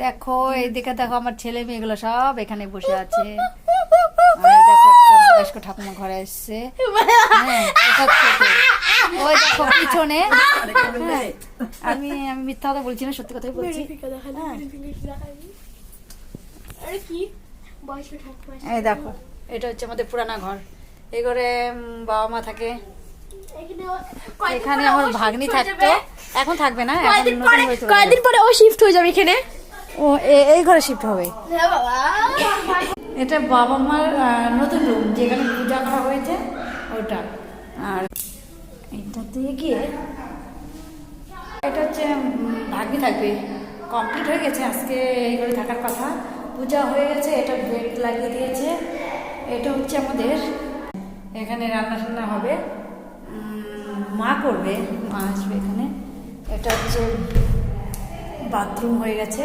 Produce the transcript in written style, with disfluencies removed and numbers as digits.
দেখো এইদিকে দেখো আমার ছেলে মেয়েগুলো সব এখানে বসে আছে। আর দেখো একটা বয়স্ক ঠাকুমা ঘরে এসছে। হ্যাঁ, ওই দেখো পিছনে। হ্যাঁ, আমি মিথ্যা কথা বলছি না, সত্যি কথাই বলছি। এই দেখো এটা হচ্ছে আমাদের পুরানা ঘর। এই ঘরে বাবা মা থাকে। এখানে আমার ভাগ্নি থাকতো, এখন থাকবে না, এখন নতুন হয়েছে। কয়েকদিন পরে ও শিফট হয়ে যাবে এখানে। ও এই ঘরে শিফট হবে। এটা বাবা মার নতুন রুম, যেখানে পূজা করা হয়েছে ওটা। আর এটা দিয়ে গিয়ে এটা হচ্ছে ভাগ্নি থাকবে। কমপ্লিট হয়ে গেছে, আজকে এই ঘরে থাকার কথা। পূজা হয়ে গেছে, এটা বেড লাগিয়ে দিয়েছে। এটা হচ্ছে আমাদের, এখানে রান্না টান্না হবে, মা করবে, মা আসবে এখানে। এটা হচ্ছে বাথরুম হয়ে গেছে।